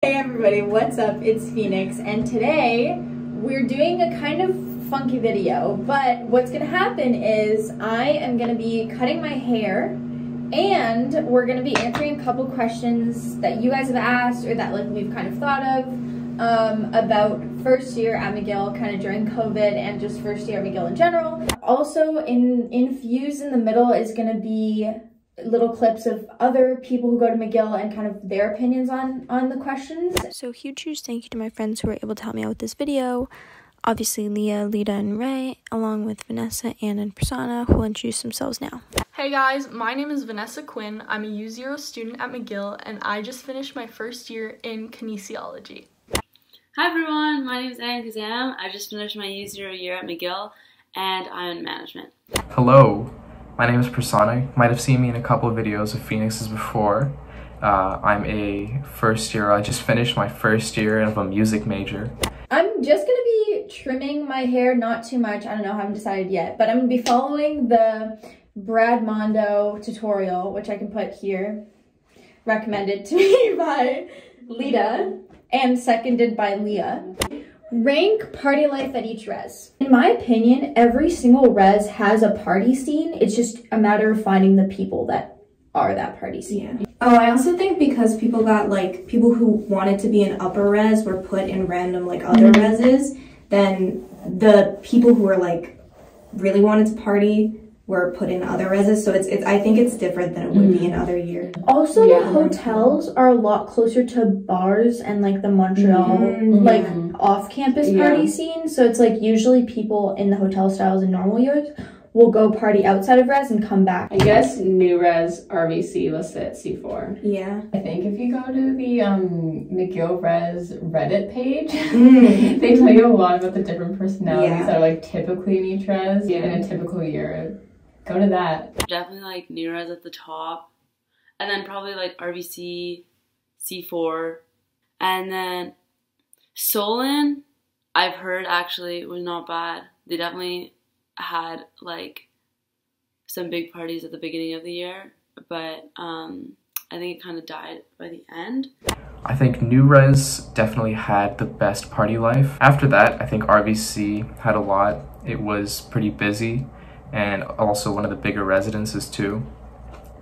Hey everybody, what's up? It's Phoenix, and today we're doing a kind of funky video, but what's gonna happen is I am gonna be cutting my hair and we're gonna be answering a couple questions that you guys have asked or that we've kind of thought of about first year at McGill, kind of during COVID, and just first year at McGill in general. Also infused in the middle is gonna be little clips of other people who go to McGill and kind of their opinions on the questions. So huge thank you to my friends who were able to help me out with this video. Obviously Leah, Lita, and Ray, along with Vanessa, Anna, and Prasanna, who will introduce themselves now. Hey guys, my name is Vanessa Quinn. I'm a U0 student at McGill, and I just finished my first year in kinesiology. Hi everyone, my name is Anna Kazam. I just finished my U0 year at McGill, and I'm in management. Hello. My name is Prasanna. You might have seen me in a couple of videos of Phoenix's before. I'm a first year. I just finished my first year of a music major. I'm just gonna be trimming my hair, not too much. I don't know, I haven't decided yet, but I'm gonna be following the Brad Mondo tutorial, which I can put here. Recommended to me by Lita and seconded by Leah. Rank party life at each res. In my opinion, every single res has a party scene. It's just a matter of finding the people that are that party scene. Yeah. Oh, I also think because people got people who wanted to be in upper res were put in random other reses, then the people who were really wanted to party were put in other reses, so I think it's different than it would be in other years. Also, the hotels are a lot closer to bars and the Montreal off-campus party scene, so it's usually people in the hotel styles in normal years will go party outside of res and come back. I guess new res RVC listed at C4. Yeah. I think if you go to the McGill res Reddit page, they tell you a lot about the different personalities that are typically in each res in a typical year. Go to that. Definitely new res at the top, and then probably RVC, C4, and then Solon, I've heard actually was not bad. They definitely had some big parties at the beginning of the year, but I think it kind of died by the end. I think New Res definitely had the best party life. After that, I think RVC had a lot. It was pretty busy, and also one of the bigger residences too.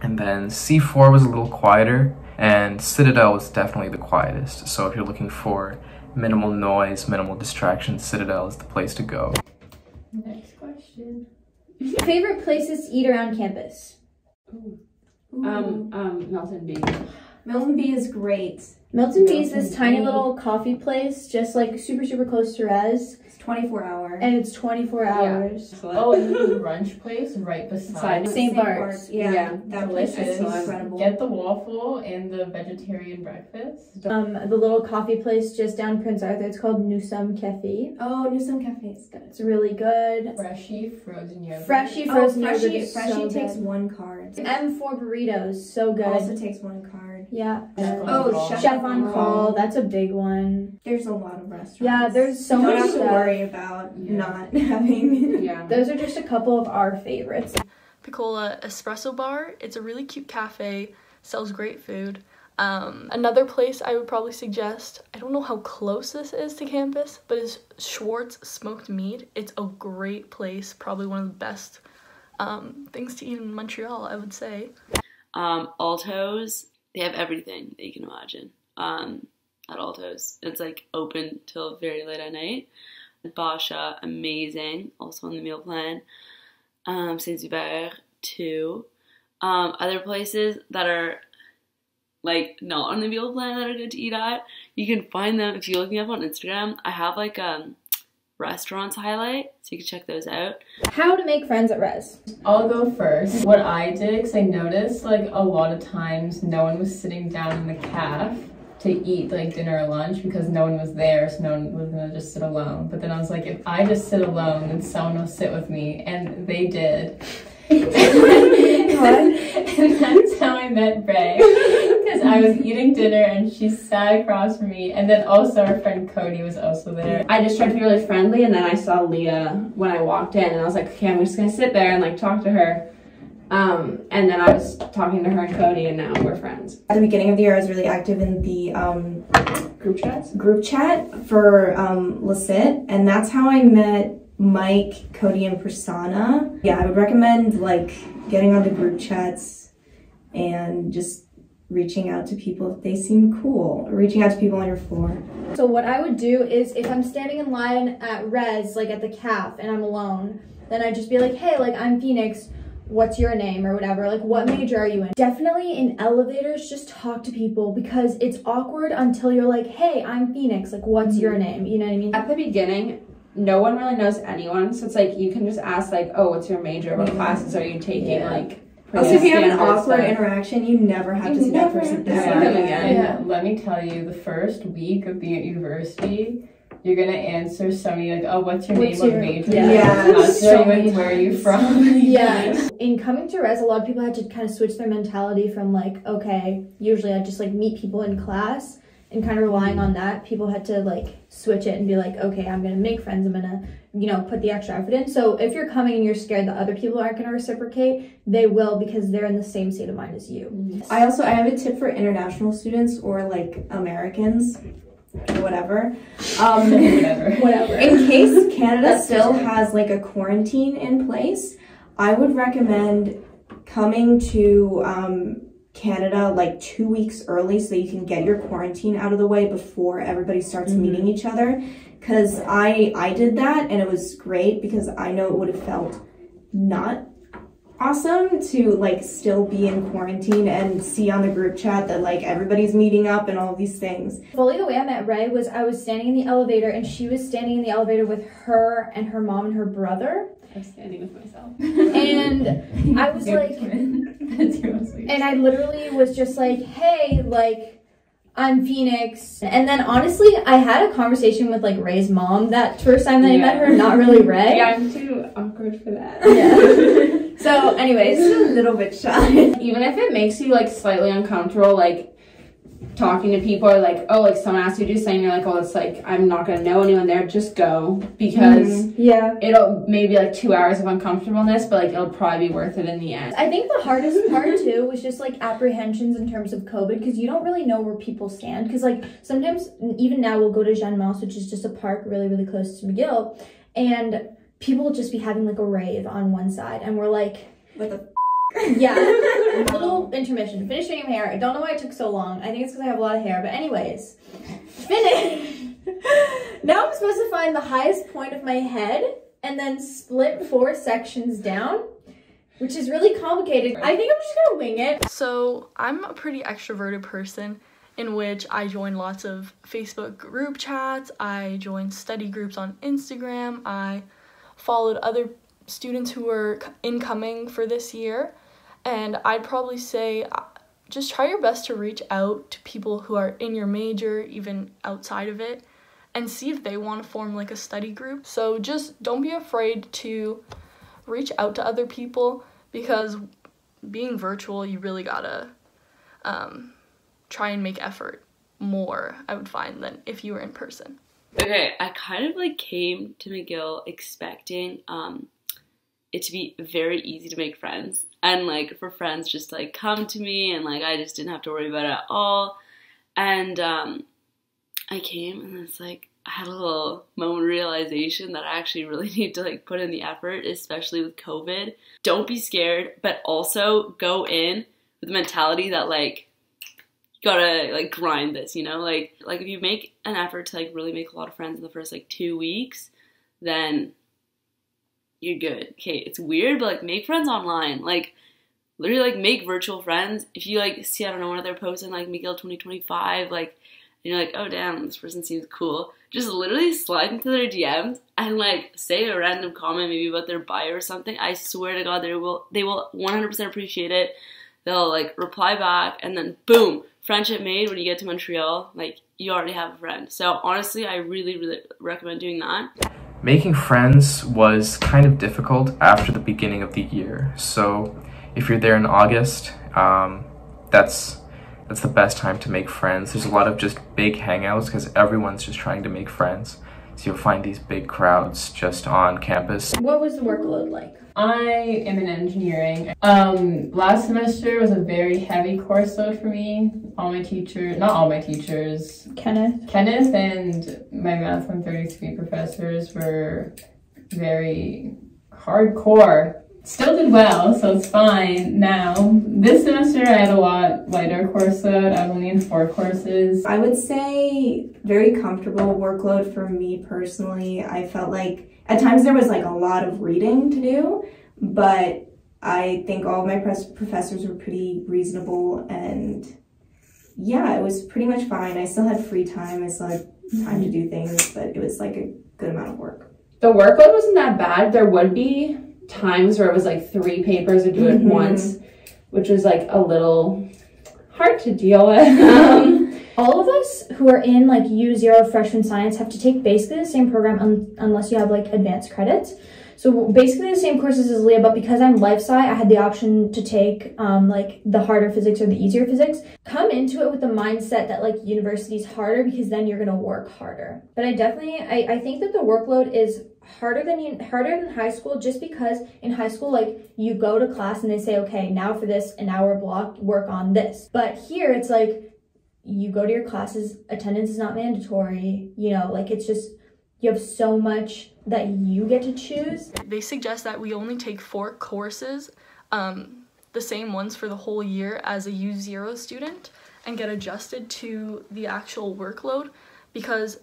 And then C4 was a little quieter, and Citadel was definitely the quietest. So if you're looking for minimal noise, minimal distractions, Citadel is the place to go. Next question. Favorite places to eat around campus? Milton B. Milton B is great. Milton B is this tiny little coffee place, just super close to res. It's 24 hours. And it's 24 hours. Oh, and there's a brunch place right beside St. Bart's. Yeah, that place is incredible. Get the waffle and the vegetarian breakfast. The little coffee place just down Prince Arthur, it's called nous sommes Cafe. Oh, nous sommes Cafe is good. It's really good. Freshii frozen yogurt. Freshii frozen yogurt. Freshii takes one card. M4 burritos, so good. Also takes one card. Yeah. Chef on call, that's a big one. There's a lot of restaurants. Yeah, there's so much stuff. You don't have to stuff. worry about not having. Those are just a couple of our favorites. Pikolo espresso bar. It's a really cute cafe, sells great food. Another place I would probably suggest, I don't know how close this is to campus, but is Schwartz smoked meat. It's a great place, probably one of the best things to eat in Montreal, I would say. Altos, they have everything that you can imagine at Altos. It's open till very late at night. Basha, amazing, also on the meal plan. St.Hubert too. Other places that are not on the meal plan that are good to eat at, you can find them if you look me up on Instagram. I have restaurants highlight, so you can check those out. How to make friends at res. I'll go first. What I did, because I noticed a lot of times no one was sitting down in the caf to eat dinner or lunch because no one was there, so no one was gonna just sit alone. But then I was if I just sit alone, then someone will sit with me, and they did. And that's how I met Ray, because I was eating dinner and she sat across from me, and then also our friend Cody was also there. I just tried to be really friendly, and then I saw Leah when I walked in, and I was okay, I'm just gonna sit there and talk to her. And then I was talking to her and Cody, and now we're friends. At the beginning of the year, I was really active in the group chat for Licit, and that's how I met Mike, Cody, and Prasanna. Yeah, I would recommend like getting on the group chats and just reaching out to people if they seem cool, or reaching out to people on your floor. So what I would do is if I'm standing in line at res, like at the caf, and I'm alone, then I'd just be like, hey, like I'm Phoenix, what's your name or whatever, like what major are you in? Definitely in elevators, just talk to people because it's awkward until you're like, hey, I'm Phoenix, like what's your name? You know what I mean? At the beginning, no one really knows anyone, so it's like you can just ask like, oh, what's your major? What classes are you taking? Like, also, if you have an awkward interaction, you never have to see that person again. Yeah. Let me tell you, the first week of being at university, you're gonna answer somebody like, oh, what's your name, what major? Where are you from? Yeah. In coming to res, a lot of people had to kind of switch their mentality from like, okay, usually I just like meet people in class, and kind of relying on that, people had to like switch it and be like, okay, I'm gonna make friends, I'm gonna, you know, put the extra effort in. So if you're coming and you're scared that other people aren't gonna reciprocate, they will, because they're in the same state of mind as you. I have a tip for international students or like Americans or whatever. Whatever. In case Canada still has like a quarantine in place, I would recommend coming to Canada like 2 weeks early so that you can get your quarantine out of the way before everybody starts meeting each other. Because I did that and it was great, because I know it would have felt not awesome to like still be in quarantine and see on the group chat that like everybody's meeting up and all these things. Fully the way I met Ray was I was standing in the elevator and she was standing in the elevator with her and her mom and her brother. I'm standing with myself. And I was like, and I literally was just like, hey, like, I'm Phoenix. And then honestly, I had a conversation with like Ray's mom that first time that I met her, not really Ray. Yeah, I'm too awkward for that. Yeah. So anyways, a little bit shy. Even if it makes you like slightly uncomfortable, like talking to people, or like, oh, like someone asks you to do something, you're like, oh, it's like I'm not gonna know anyone there, just go, because it'll maybe like 2 hours of uncomfortableness, but like it'll probably be worth it in the end. I think the hardest part too was just like apprehensions in terms of COVID, because you don't really know where people stand, because like sometimes even now we'll go to Jeanne Mance, which is just a park really close to McGill, and people will just be having like a rave on one side, and we're like, what the yeah. Little intermission. Finish doing my hair. I don't know why it took so long. I think it's because I have a lot of hair. But anyways, finish. Now I'm supposed to find the highest point of my head and then split 4 sections down, which is really complicated. I think I'm just gonna wing it. So I'm a pretty extroverted person, in which I join lots of Facebook group chats. I join study groups on Instagram. I followed other students who were incoming for this year, and I'd probably say just try your best to reach out to people who are in your major, even outside of it, and see if they want to form like a study group. So just don't be afraid to reach out to other people, because being virtual, you really gotta try and make effort more, I would find, than if you were in person. Okay, I kind of like came to McGill expecting it to be very easy to make friends, and like for friends just like come to me, and like I just didn't have to worry about it at all. And I came, and it's like I had a little moment of realization that I actually really need to like put in the effort, especially with COVID. Don't be scared, but also go in with the mentality that like you gotta like grind this, you know, like if you make an effort to like really make a lot of friends in the first like 2 weeks, then you're good. Okay, it's weird, but like make friends online. Like literally like make virtual friends. If you like see, I don't know, one of their posts in like McGill 2025, like, and you're like, oh damn, this person seems cool, just literally slide into their DMs and like say a random comment maybe about their bio or something. I swear to God, they will 100% appreciate it. They'll like reply back, and then boom, friendship made. When you get to Montreal, like you already have a friend. So honestly, I really recommend doing that. Making friends was kind of difficult after the beginning of the year. So if you're there in August, that's the best time to make friends. There's a lot of just big hangouts because everyone's just trying to make friends. So you'll find these big crowds just on campus. What was the workload like? I am in engineering. Last semester was a very heavy course load for me. All my teachers, not all my teachers, Kenneth and my math 133 professors were very hardcore. Still did well, so it's fine now. This semester I had a lot lighter course load. I was only in 4 courses. I would say very comfortable workload for me personally. I felt like at times there was like a lot of reading to do, but I think all of my professors were pretty reasonable, and yeah, it was pretty much fine. I still had free time. I still had time to do things, but it was like a good amount of work. The workload wasn't that bad. There would be times where it was like 3 papers or do it once, which was like a little hard to deal with. All of us who are in like U0 freshman science have to take basically the same program unless you have like advanced credits. So basically the same courses as Leah, but because I'm life sci, I had the option to take like the harder physics or the easier physics. Come into it with the mindset that like university's harder because then you're gonna work harder. But I think that the workload is harder than high school, just because in high school, like, you go to class and they say, okay, now for this an hour block, work on this. But here it's like you go to your classes, attendance is not mandatory, you know, like it's just, you have so much that you get to choose. They suggest that we only take 4 courses, the same ones for the whole year as a U0 student, and get adjusted to the actual workload, because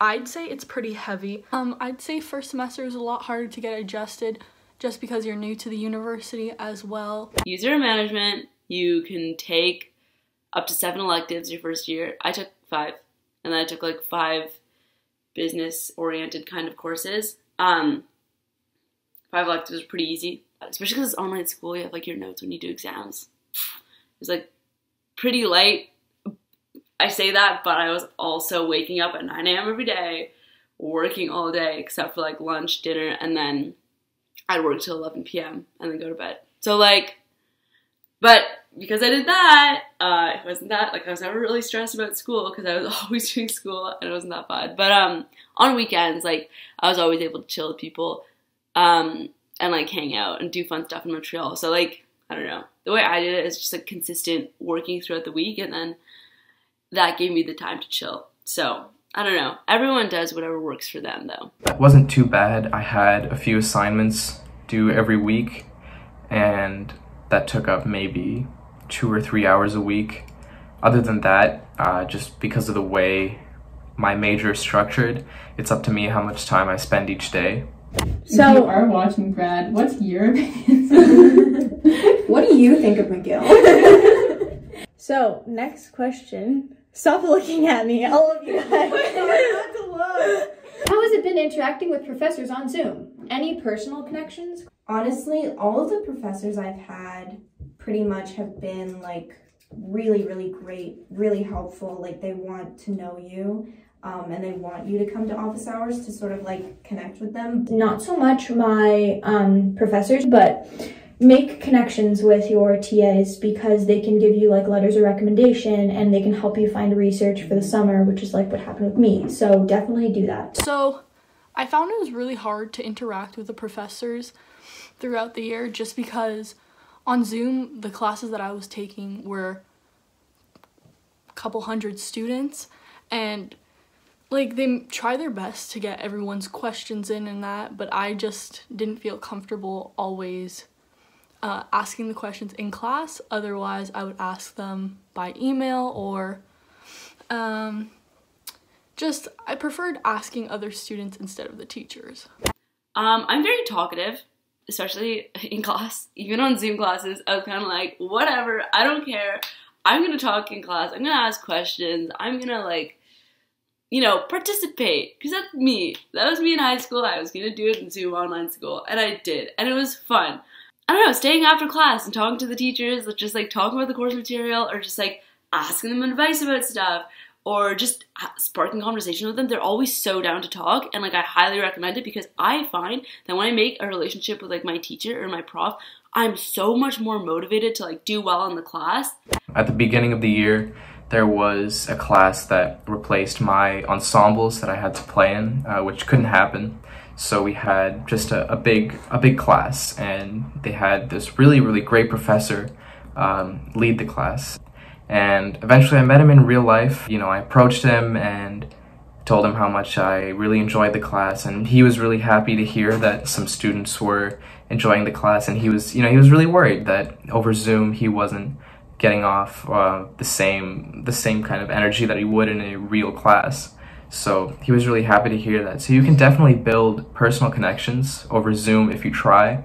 I'd say it's pretty heavy. I'd say first semester is a lot harder to get adjusted just because you're new to the university as well. U0 management, you can take up to 7 electives your first year. I took 5, and then I took like 5 business-oriented kind of courses. 5 electives was pretty easy, especially because it's online school. You have like your notes when you do exams. It's like pretty light. I say that, but I was also waking up at 9 a.m. every day, working all day except for like lunch, dinner, and then I'd work till 11 p.m. and then go to bed. So like, but because I did that, it wasn't that, like, I was never really stressed about school because I was always doing school and it wasn't that bad. But on weekends, like, I was always able to chill with people and like hang out and do fun stuff in Montreal. So like, I don't know, the way I did it is just like consistent working throughout the week, and then that gave me the time to chill. So I don't know, everyone does whatever works for them though. It wasn't too bad. I had a few assignments due every week, and that took up maybe 2 or 3 hours a week. Other than that, just because of the way my major is structured, it's up to me how much time I spend each day. So, if you are watching, Brad, what's your opinion? What do you think of McGill? So, next question. Stop looking at me, all of you guys. How has it been interacting with professors on Zoom? Any personal connections? Honestly, all of the professors I've had pretty much have been like really, really great, really helpful. Like, they want to know you. And they want you to come to office hours to sort of like connect with them. Not so much my professors, but make connections with your TAs, because they can give you like letters of recommendation and they can help you find research for the summer, which is like what happened with me. So definitely do that. So I found it was really hard to interact with the professors throughout the year, just because on Zoom, the classes that I was taking were a couple hundred students, and like, they try their best to get everyone's questions in and that, but I just didn't feel comfortable always asking the questions in class. Otherwise, I would ask them by email, or just, I preferred asking other students instead of the teachers. I'm very talkative, especially in class. Even on Zoom classes, I was kind of like, whatever, I don't care. I'm going to talk in class. I'm going to ask questions. I'm going to, like, you know, participate, because that's me. That was me in high school. I was gonna do it in Zoom online school, and I did, and it was fun. I don't know, staying after class and talking to the teachers, just like talking about the course material, or just like asking them advice about stuff, or just sparking conversation with them. They're always so down to talk, and like, I highly recommend it, because I find that when I make a relationship with like my teacher or my prof, I'm so much more motivated to like do well in the class. At the beginning of the year, there was a class that replaced my ensembles that I had to play in, which couldn't happen. So we had just a big class, and they had this really great professor lead the class. And eventually I met him in real life. You know, I approached him and told him how much I really enjoyed the class, and he was really happy to hear that some students were enjoying the class, and he was really worried that over Zoom he wasn't getting off the same kind of energy that he would in a real class. So he was really happy to hear that. So you can definitely build personal connections over Zoom if you try,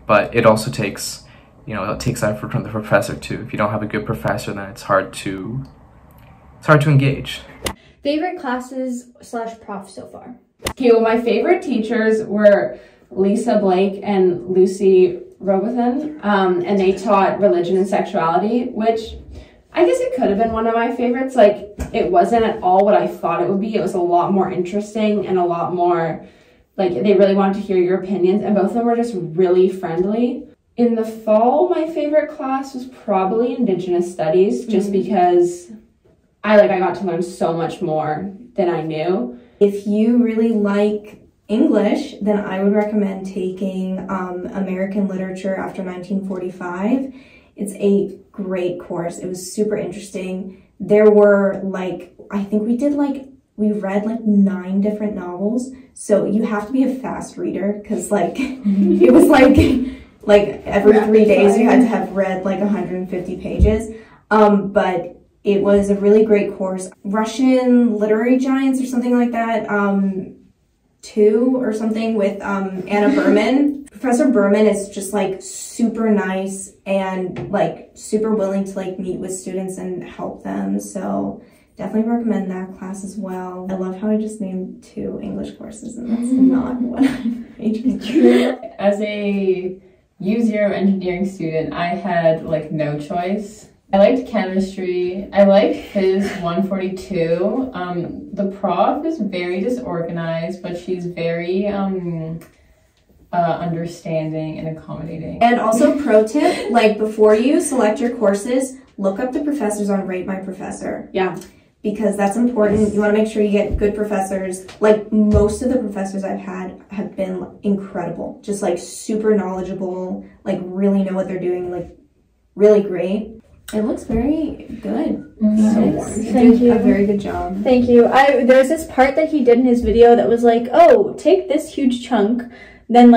but it also takes, it takes effort from the professor too. If you don't have a good professor, then it's hard to engage. Favorite classes / prof so far? Okay, well, my favorite teachers were Lisa Blake and Lucy Robotham, and they taught religion and sexuality, which I guess it could have been one of my favorites. Like, it wasn't at all what I thought it would be. It was a lot more interesting and a lot more, like, they really wanted to hear your opinions, and both of them were just really friendly. In the fall, my favorite class was probably Indigenous Studies, just because I got to learn so much more than I knew. If you really like English, then I would recommend taking American Literature after 1945. It's a great course. It was super interesting. There were I think we read 9 different novels. So you have to be a fast reader, because it was every 3 days you had to have read 150 pages. But it was a really great course. Russian Literary Giants or something like that, 2 or something, with Anna Berman. Professor Berman is just super nice and super willing to meet with students and help them. So definitely recommend that class as well. I love how I just named 2 English courses, and that's not what I'm majoring in. As a U0 engineering student, I had no choice. I liked chemistry. I liked Phys 142. The prof is very disorganized, but she's very understanding and accommodating. And also, pro tip, before you select your courses, look up the professors on Rate My Professor. Yeah. Because that's important. You want to make sure you get good professors. Most of the professors I've had have been incredible. Just super knowledgeable, really know what they're doing, really great. It looks very good. Thank you. A very good job. Thank you. There's this part that he did in his video that was oh, take this huge chunk, then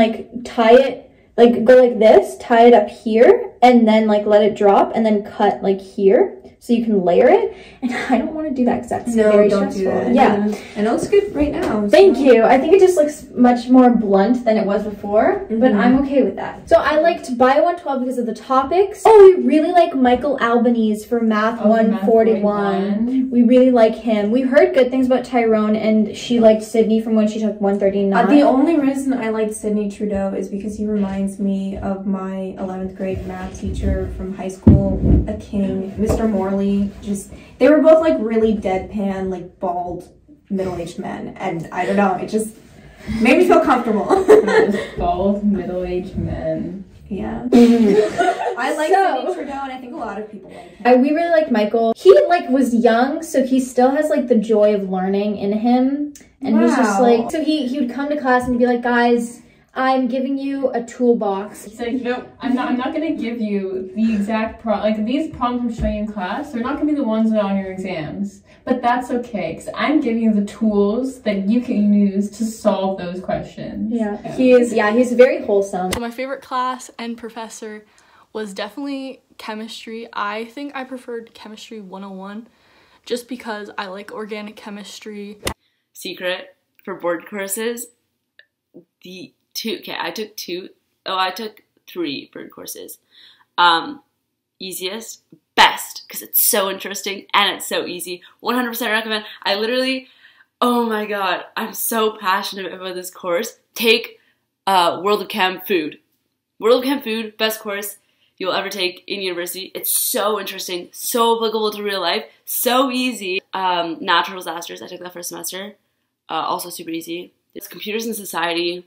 tie it, go like this, tie it up here, and then let it drop, and then cut here, so you can layer it. And I don't want to do that because that's very stressful. No, don't do that. Yeah. And it looks good right now. Thank you. I think it just looks much more blunt than it was before, but I'm okay with that. So I liked Bio 112 because of the topics. Oh, we really like Michael Albanese for Math 141. We really like him. We heard good things about Tyrone, and she liked Sydney from when she took 139. The only reason I liked Sydney Trudeau is because he reminds me of my 11th grade math teacher from high school, a king, Mr. Morley. They were both really deadpan, bald, middle-aged men, and I don't know, it just made me feel comfortable. Bald, middle-aged men. Yeah. I like Sydney Trudeau, and I think a lot of people like him. We really like Michael. He was young, so he still has the joy of learning in him, and he's just so he would come to class and he'd be like, guys, I'm giving you a toolbox. He's like, no, I'm not gonna give you the exact these problems I'm showing you in class, they're not gonna be the ones that are on your exams. But that's okay, because I'm giving you the tools that you can use to solve those questions. Yeah. He's very wholesome. So my favorite class and professor was definitely chemistry. I think I preferred chemistry 101 just because I like organic chemistry. Secret for board courses, I took 3 bird courses. Easiest, best, because it's so interesting and it's so easy. 100% recommend. I literally, oh my god, I'm so passionate about this course. Take World of Chem Food. World of Chem Food, best course you'll ever take in university. It's so interesting, so applicable to real life, so easy. Natural disasters, I took that first semester. Also super easy. It's computers and society.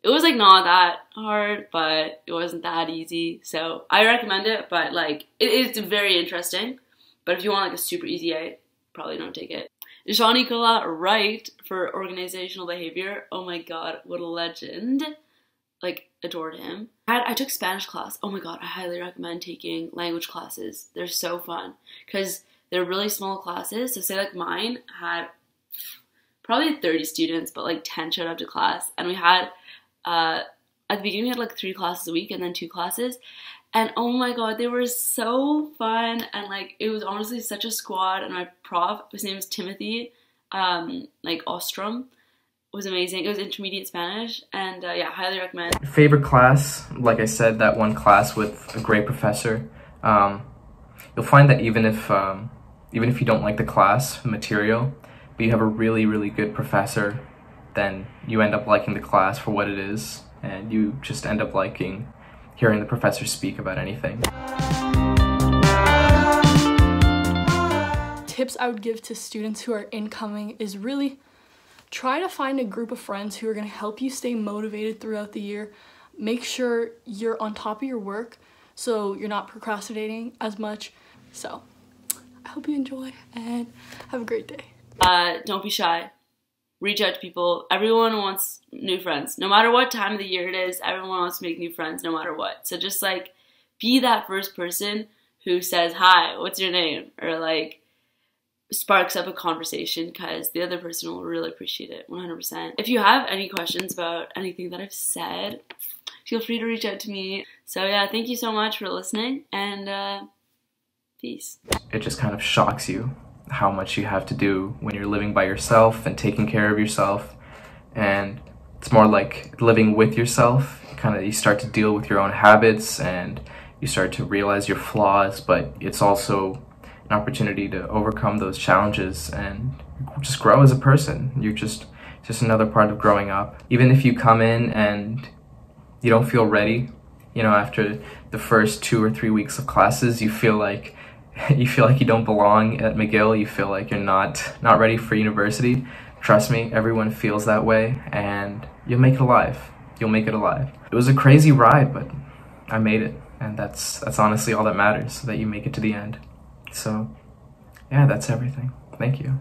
It was not that hard, but it wasn't that easy. So I recommend it, but it's very interesting. But if you want like a super easy A, probably don't take it. Jean-Nicolas Wright for organizational behavior. Oh my god, what a legend. Like, adored him. I took Spanish class. Oh my god, I highly recommend taking language classes. They're so fun because they're really small classes. So say like mine had probably 30 students, but like 10 showed up to class. And we had, at the beginning we had like 3 classes a week and then 2 classes. And oh my god, they were so fun, and like it was honestly such a squad. And my prof, his name is Timothy, like Ostrom, was amazing. It was intermediate Spanish, and yeah, highly recommend. Favorite class, like I said, that one class with a great professor. You'll find that even if you don't like the class material, but you have a really, really good professor, then you end up liking the class for what it is, and you just end up liking hearing the professor speak about anything. Tips I would give to students who are incoming is really try to find a group of friends who are going to help you stay motivated throughout the year. Make sure you're on top of your work so you're not procrastinating as much. So I hope you enjoy and have a great day. Don't be shy. Reach out to people. Everyone wants new friends. No matter what time of the year it is, everyone wants to make new friends no matter what. So just like be that first person who says, hi, what's your name? Or like sparks up a conversation, because the other person will really appreciate it, 100%. If you have any questions about anything that I've said, feel free to reach out to me. So yeah, thank you so much for listening, and peace. It just kind of shocks you how much you have to do when you're living by yourself and taking care of yourself. And it's more like living with yourself. You start to deal with your own habits and you start to realize your flaws, but it's also an opportunity to overcome those challenges and just grow as a person. You're just another part of growing up. Even if you come in and you don't feel ready, you know, after the first 2 or 3 weeks of classes, you feel like you don't belong at McGill. You feel like you're not ready for university. Trust me, everyone feels that way, and you'll make it alive. You'll make it alive. It was a crazy ride, but I made it, and that's honestly all that matters, that you make it to the end. So yeah, that's everything. Thank you.